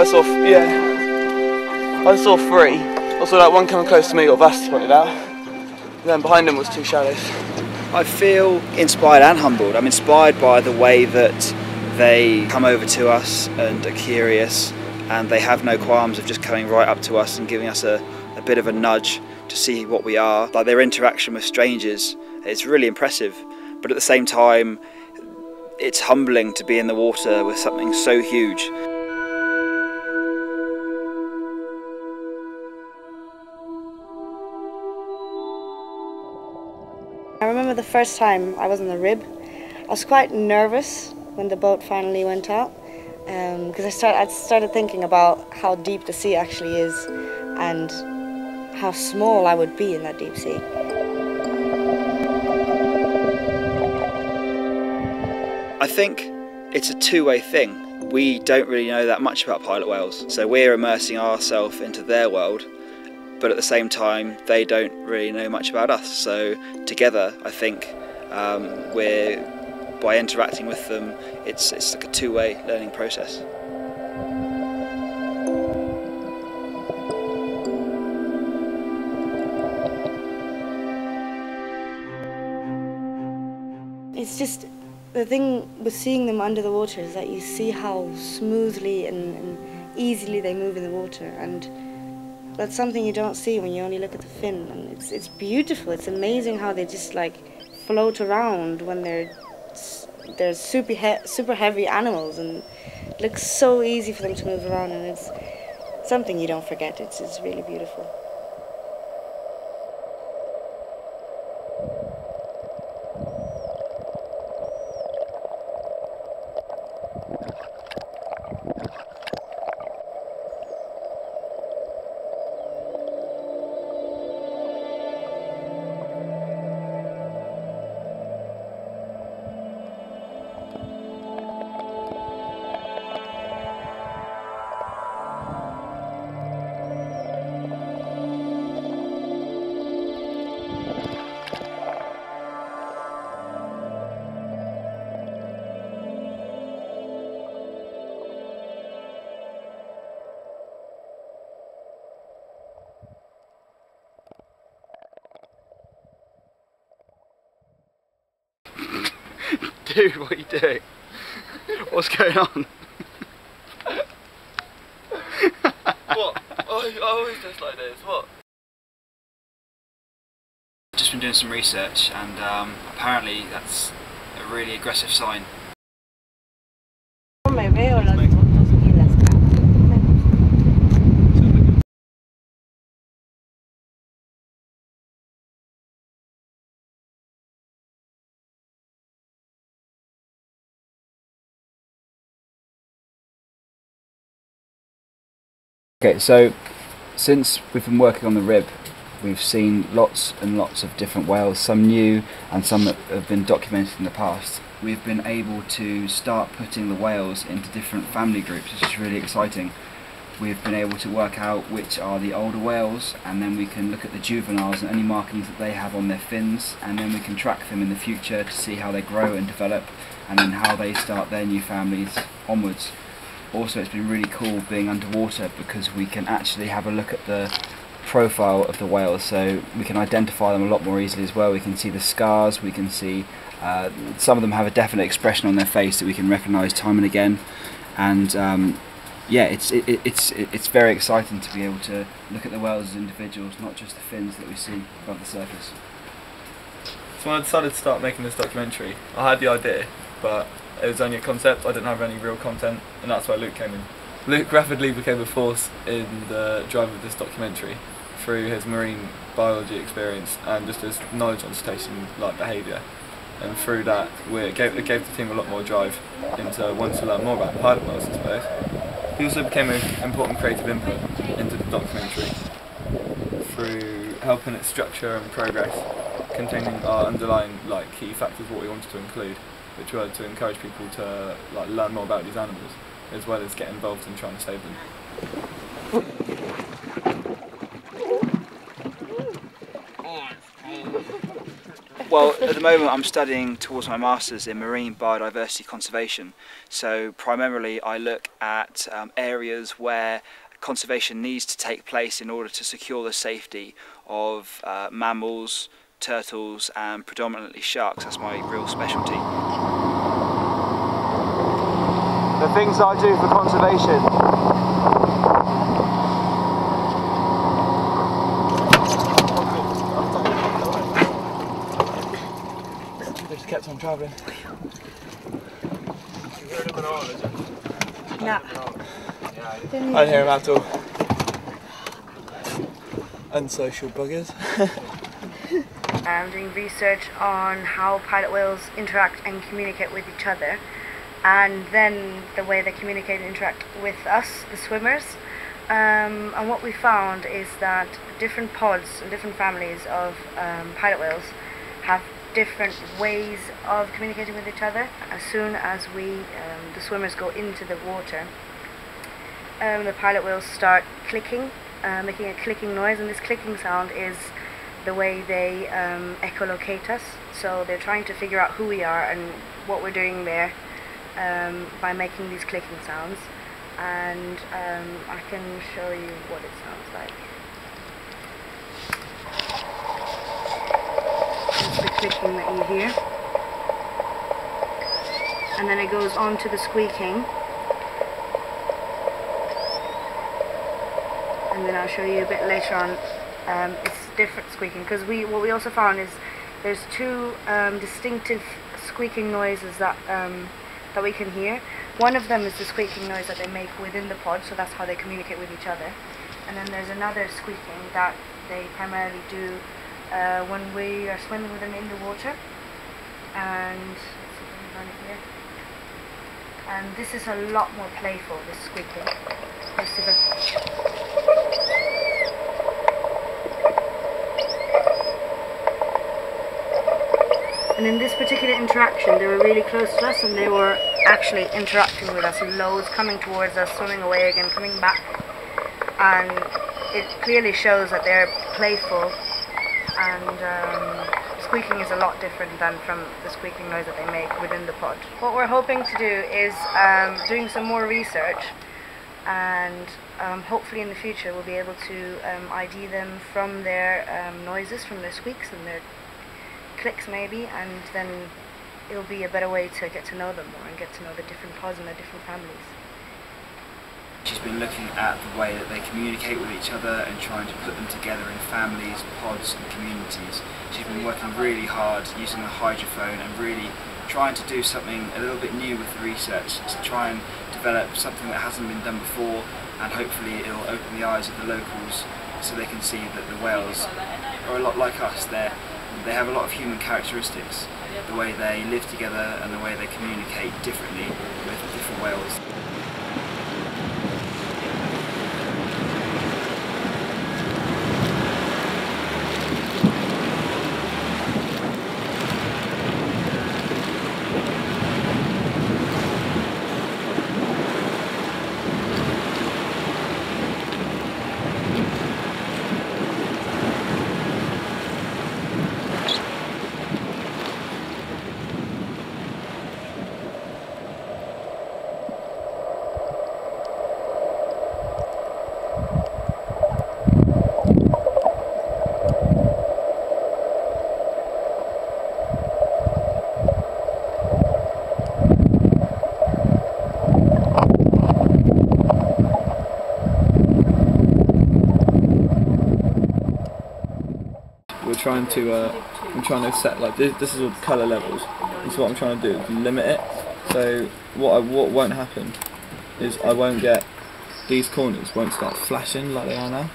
I saw, yeah, I saw 3. Also, like one coming close to me, got Vast pointed out. And then behind him was 2 shallows. I feel inspired and humbled. I'm inspired by the way that they come over to us and are curious, and they have no qualms of just coming right up to us and giving us a bit of a nudge to see what we are. Like their interaction with strangers, it's really impressive, but at the same time it's humbling to be in the water with something so huge. I remember the first time I was in the rib, I was quite nervous when the boat finally went out, because I started thinking about how deep the sea actually is and how small I would be in that deep sea. I think it's a two-way thing. We don't really know that much about pilot whales, so we're immersing ourselves into their world, but at the same time they don't really know much about us. So together, I think by interacting with them, it's like a two-way learning process. It's just the thing with seeing them under the water is that you see how smoothly and easily they move in the water, and that's something you don't see when you only look at the fin. And it's beautiful. It's amazing how they just like float around when they're super heavy animals, and it looks so easy for them to move around, and it's something you don't forget. It's really beautiful. Dude, what are you doing? What's going on? What? I always just like this, what? Just been doing some research, and apparently that's a really aggressive sign. Okay, so since we've been working on the rib, we've seen lots and lots of different whales, some new and some that have been documented in the past. We've been able to start putting the whales into different family groups, which is really exciting. We've been able to work out which are the older whales, and then we can look at the juveniles and any markings that they have on their fins, and then we can track them in the future to see how they grow and develop, and then how they start their new families onwards. Also, it's been really cool being underwater because we can actually have a look at the profile of the whales, so we can identify them a lot more easily as well. We can see the scars, we can see some of them have a definite expression on their face that we can recognise time and again, and yeah, it's very exciting to be able to look at the whales as individuals, not just the fins that we see above the surface. So when I decided to start making this documentary, I had the idea, but it was only a concept. I didn't have any real content, and that's why Luke came in. Luke rapidly became a force in the drive of this documentary through his marine biology experience and just his knowledge on cetacean-like behaviour. And through that, it gave the team a lot more drive into wanting to learn more about pilot whales, I suppose. He also became an important creative input into the documentary through helping its structure and progress, containing our underlying key factors, what we wanted to include, which were to encourage people to learn more about these animals, as well as get involved in trying to save them. Well, at the moment I'm studying towards my Masters in Marine Biodiversity Conservation. So primarily I look at areas where conservation needs to take place in order to secure the safety of mammals, turtles and predominantly sharks. That's my real specialty. The things I do for conservation. Just kept on travelling. You heard him at all, is it? Nah. I didn't hear him at all. Unsocial buggers. I'm doing research on how pilot whales interact and communicate with each other, and then the way they communicate and interact with us, the swimmers. And what we found is that different pods and different families of pilot whales have different ways of communicating with each other. As soon as the swimmers go into the water, the pilot whales start clicking, making a clicking noise, and this clicking sound is the way they echolocate us. So they're trying to figure out who we are and what we're doing there by making these clicking sounds. And I can show you what it sounds like. It's the clicking that you hear. And then it goes on to the squeaking. And then I'll show you a bit later on. It's different squeaking, because what we also found is there's two distinctive squeaking noises that we can hear. One of them is the squeaking noise that they make within the pod, so that's how they communicate with each other. And then there's another squeaking that they primarily do when we are swimming with them in the water. And let's see if I can run it here. And this is a lot more playful, this squeaking. Let's see if And in this particular interaction, they were really close to us, and they were actually interacting with us, loads coming towards us, swimming away again, coming back. And it clearly shows that they're playful, and squeaking is a lot different than from the squeaking noise that they make within the pod. What we're hoping to do is doing some more research, and hopefully in the future we'll be able to ID them from their noises, from their squeaks and their clicks maybe, and then it'll be a better way to get to know them more and get to know the different pods and the different families. She's been looking at the way that they communicate with each other and trying to put them together in families, pods and communities. She's been working really hard using the hydrophone and really trying to do something a little bit new with the research, to try and develop something that hasn't been done before, and hopefully it'll open the eyes of the locals so they can see that the whales are a lot like us. They have a lot of human characteristics, the way they live together and the way they communicate differently with different whales. I'm trying to set, like, this is all colour levels. This is what I'm trying to do, is limit it. So what won't happen is I won't get, these corners won't start flashing like they are now,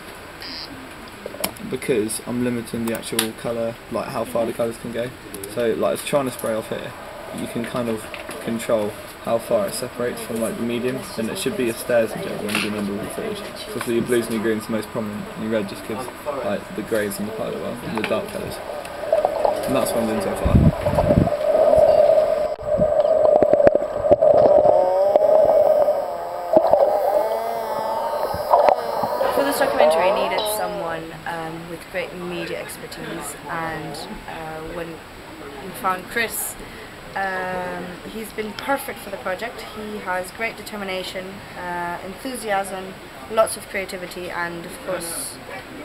because I'm limiting the actual colour, like how far the colours can go. So like it's trying to spray off here, you can kind of control how far it separates from like the medium, and it should be a stairs in general when you're doing underwater footage. So obviously your blues and your greens are most prominent, and your red just gives like the greys and the pilot well, and the dark colours. And that's what I'm doing so far. For this documentary, I needed someone with great media expertise, and when we found Chris. He's been perfect for the project. He has great determination, enthusiasm, lots of creativity, and of course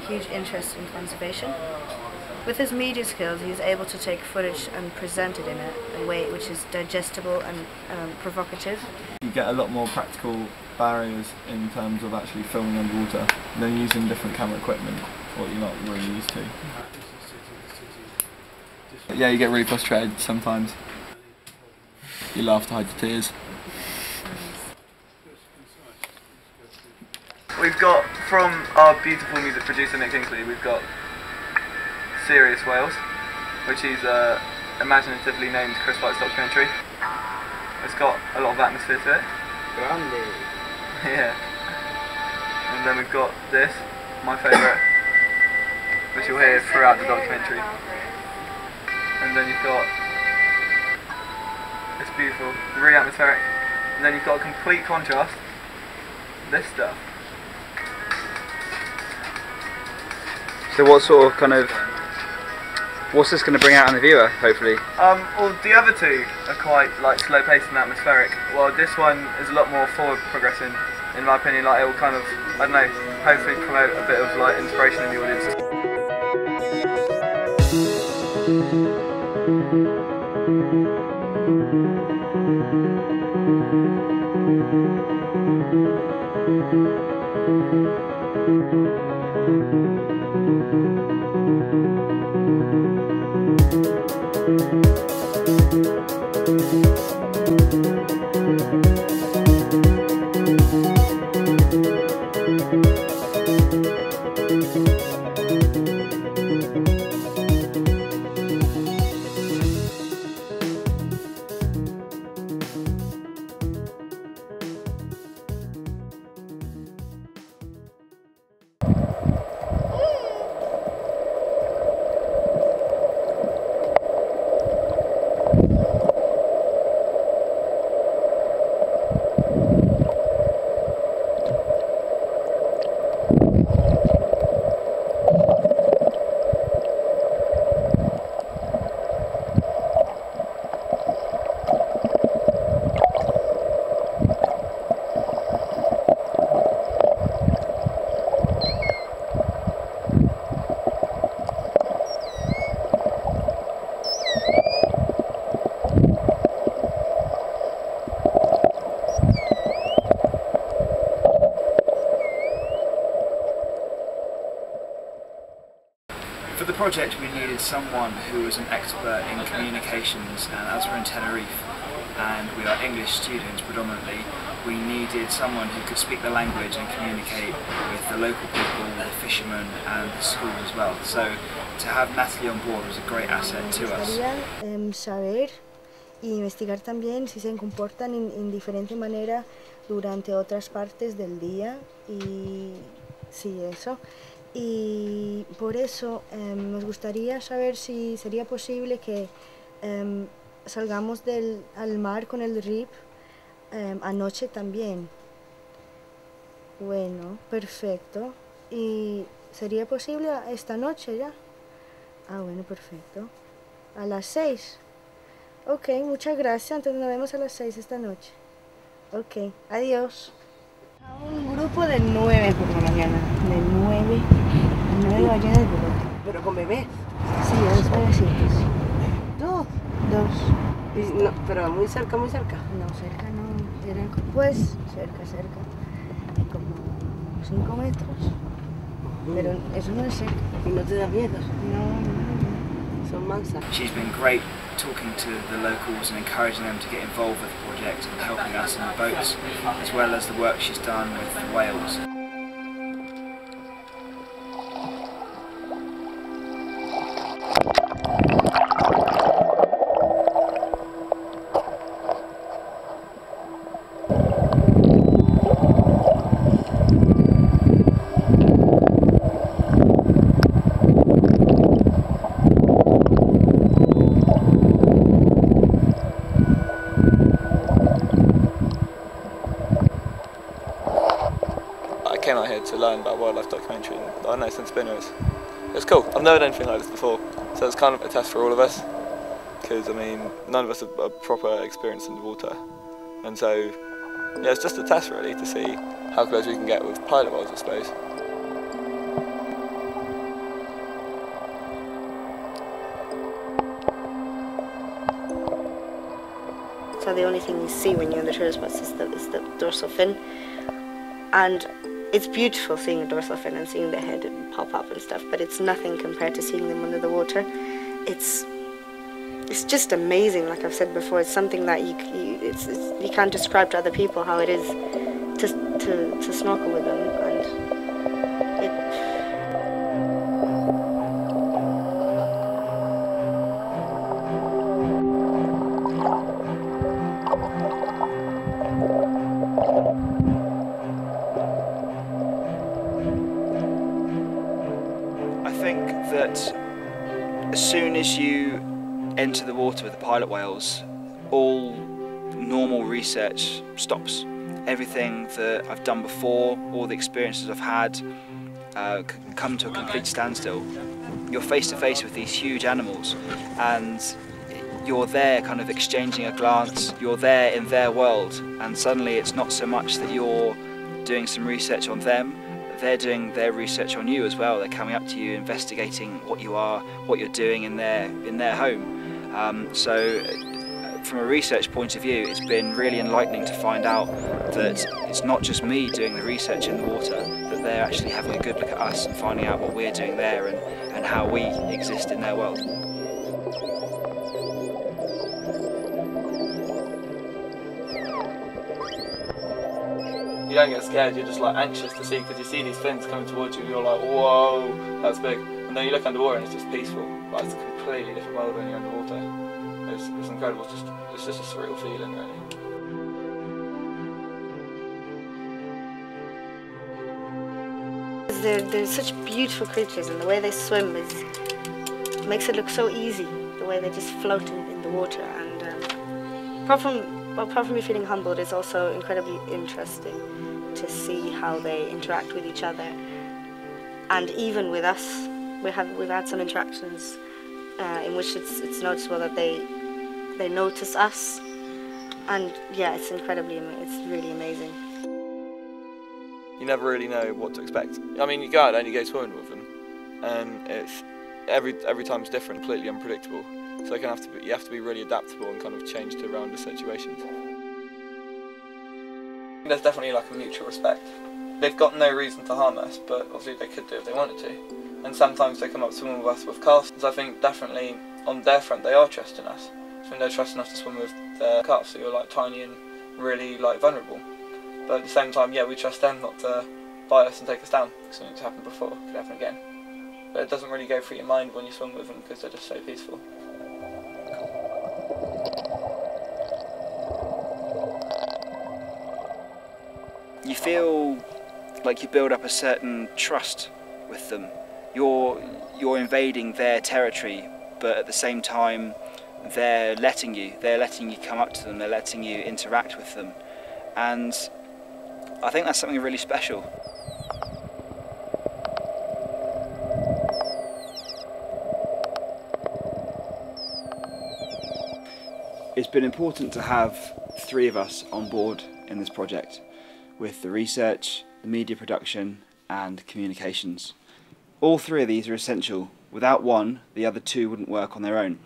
huge interest in conservation. With his media skills, he's able to take footage and present it in a way which is digestible and provocative. You get a lot more practical barriers in terms of actually filming underwater than using different camera equipment, what you're not really used to. Yeah, you get really frustrated sometimes. You laugh to hide the tears. We've got, from our beautiful music producer Nick Kingsley, we've got Serious Whales, which is imaginatively named Chris White's documentary. It's got a lot of atmosphere to it. Grande. Yeah. And then we've got this, my favourite, which you'll hear throughout the documentary. And then you've got, it's beautiful, really atmospheric. And then you've got a complete contrast, this stuff. So what sort of what's this going to bring out in the viewer, hopefully? Well, the other two are quite slow paced and atmospheric. Well, this one is a lot more forward progressing, in my opinion. It will kind of, I don't know, hopefully promote a bit of inspiration in the audience. For the project we needed someone who was an expert in communications, and as we're in Tenerife and we are English students predominantly, we needed someone who could speak the language and communicate with the local people, the fishermen and the school as well. So to have Natalie on board was a great asset to us. Saber y investigar también si se comportan en diferente manera durante otras partes del día y sí, eso. Y por eso nos gustaría saber si sería posible que salgamos al mar con el RIP anoche también. Bueno, perfecto. ¿Y sería posible esta noche ya? Ah, bueno, perfecto. A las 6. Ok, muchas gracias. Entonces nos vemos a las 6 esta noche. Ok, adiós. A un grupo de 9 por la mañana. De 9 ballenas de pelote. ¿Pero con bebés? Sí, 2 bebecitos. ¿Dos? 2. No, pero muy cerca, muy cerca. No, cerca no. Eran pues cerca. Como 5 metros. Pero eso no es cerca. ¿Y no te da miedo? No. Son mansas. She's been great talking to the locals and encouraging them to get involved with the project and helping us in the boats, as well as the work she's done with the whales. I came out here to learn about wildlife documentary and I know some spinners. It's cool. I've never done anything like this before, so it's kind of a test for all of us. because I mean none of us are proper experienced in the water, and so yeah, it's just a test really to see how close we can get with pilot wells, I suppose. So the only thing you see when you're on the tourist bus is the dorsal fin, and it's beautiful seeing a dorsal fin and seeing the head pop up and stuff, but it's nothing compared to seeing them under the water. It's just amazing. Like I've said before, it's something that you can't describe to other people how it is to snorkel with them, and I think that as soon as you enter the water with the pilot whales, all normal research stops. Everything that I've done before, all the experiences I've had, come to a complete standstill. You're face to face with these huge animals, and you're there kind of exchanging a glance, you're there in their world, and suddenly it's not so much that you're doing some research on them, they're doing their research on you as well. They're coming up to you, investigating what you are, what you're doing in their home. So from a research point of view, it's been really enlightening to find out that it's not just me doing the research in the water, that they're actually having a good look at us and finding out what we're doing there and how we exist in their world. You don't get scared, you're just like anxious to see, because you see these fins coming towards you, you're like, whoa, that's big. And then you look underwater and it's just peaceful. Like, it's a completely different world when you're underwater. It's incredible, it's just a surreal feeling really. They're such beautiful creatures, and the way they swim makes it look so easy, the way they just float in the water. And apart from me feeling humbled, it's also incredibly interesting to see how they interact with each other, and even with us. We've had some interactions in which it's noticeable that they notice us, and yeah, it's really amazing. You never really know what to expect. I mean, you go out and you go swimming with them, and it's every time's different, completely unpredictable. So you have to be really adaptable and kind of change to around the situations. There's definitely like a mutual respect. They've got no reason to harm us, but obviously they could do if they wanted to. And sometimes they come up swimming with us with calves. So I think definitely on their front they are trusting us. So they're trusting us to swim with their calves, so you're like tiny and really like vulnerable. But at the same time, yeah, we trust them not to bite us and take us down. Something's happened before, could happen again. But it doesn't really go through your mind when you swim with them because they're just so peaceful. You feel like you build up a certain trust with them. You're invading their territory, but at the same time they're letting you come up to them, they're letting you interact with them, and I think that's something really special. It's been important to have 3 of us on board in this project, with the research, the media production and communications. All 3 of these are essential. Without one, the other 2 wouldn't work on their own.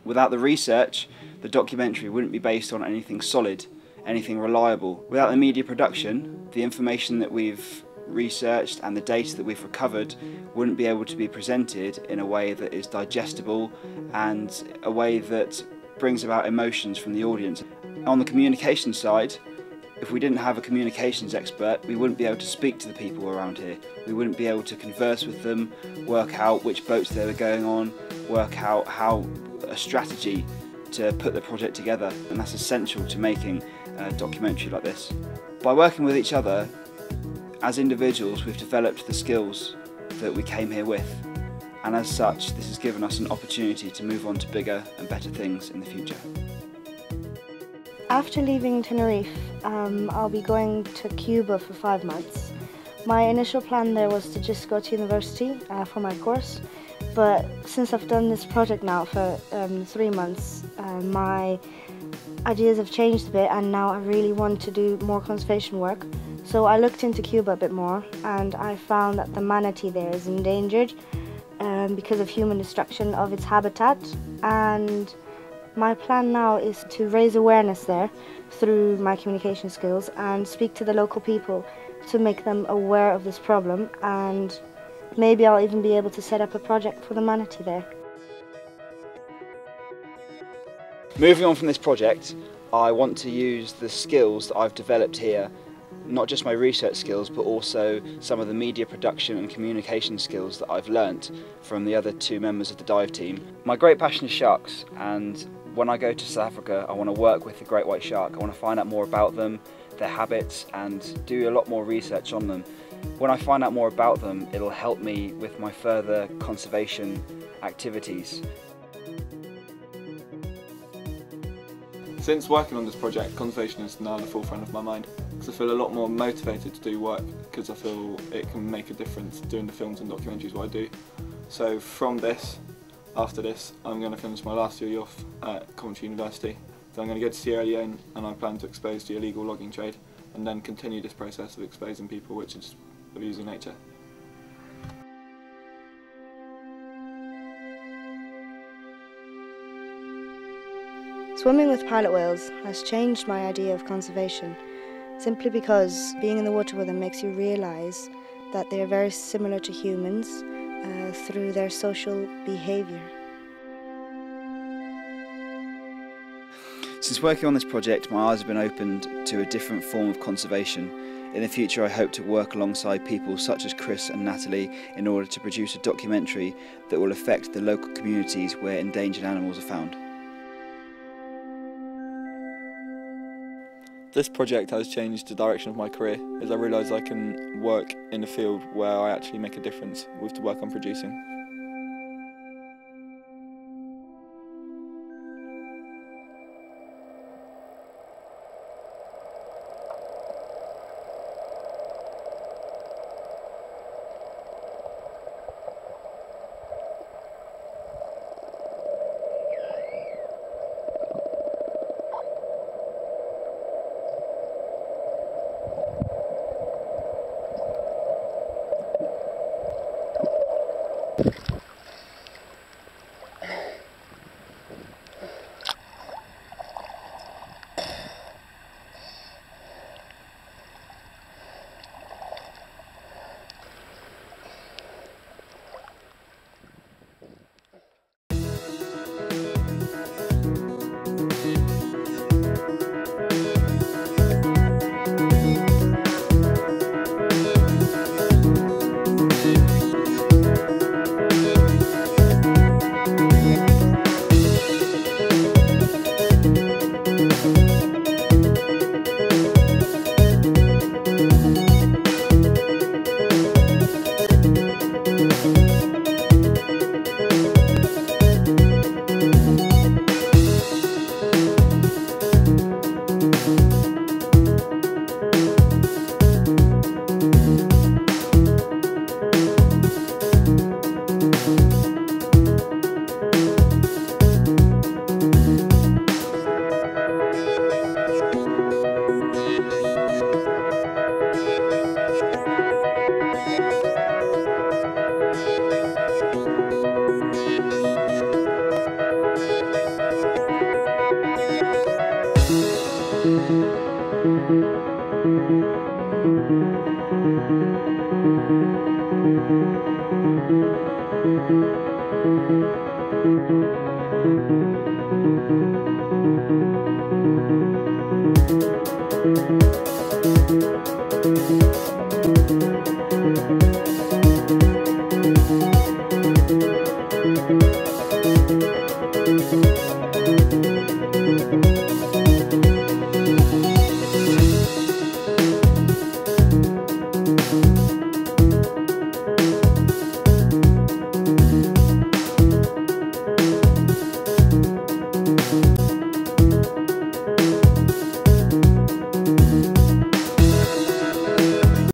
Without the research, the documentary wouldn't be based on anything solid, anything reliable. Without the media production, the information that we've researched and the data that we've recovered wouldn't be able to be presented in a way that is digestible and a way that brings about emotions from the audience. On the communication side, if we didn't have a communications expert, we wouldn't be able to speak to the people around here. We wouldn't be able to converse with them, work out which boats they were going on, work out how a strategy to put the project together, and that's essential to making a documentary like this. By working with each other, as individuals, we've developed the skills that we came here with, and as such, this has given us an opportunity to move on to bigger and better things in the future. After leaving Tenerife, I'll be going to Cuba for 5 months. My initial plan there was to just go to university for my course, But since I've done this project now for 3 months, my ideas have changed a bit, and now I really want to do more conservation work. So I looked into Cuba a bit more, and I found that the manatee there is endangered because of human destruction of its habitat. And my plan now is to raise awareness there through my communication skills and speak to the local people to make them aware of this problem, and maybe I'll even be able to set up a project for the manatee there. Moving on from this project, I want to use the skills that I've developed here, not just my research skills, but also some of the media production and communication skills that I've learnt from the other 2 members of the dive team. My great passion is sharks, and when I go to South Africa, I want to work with the great white shark. I want to find out more about them, their habits, and do a lot more research on them. When I find out more about them, it'll help me with my further conservation activities. Since working on this project, conservation is now at the forefront of my mind, because I feel a lot more motivated to do work, because I feel it can make a difference doing the films and documentaries what I do. So from this, after this, I'm going to finish my last year off at Coventry University. Then I'm going to go to Sierra Leone, and I plan to expose the illegal logging trade, and then continue this process of exposing people which is abusing nature. Swimming with pilot whales has changed my idea of conservation, simply because being in the water with them makes you realise that they are very similar to humans through their social behaviour. Since working on this project, my eyes have been opened to a different form of conservation. In the future, I hope to work alongside people such as Chris and Natalie in order to produce a documentary that will affect the local communities where endangered animals are found. This project has changed the direction of my career, as I realise I can work in a field where I actually make a difference with the work I'm producing. Thank you.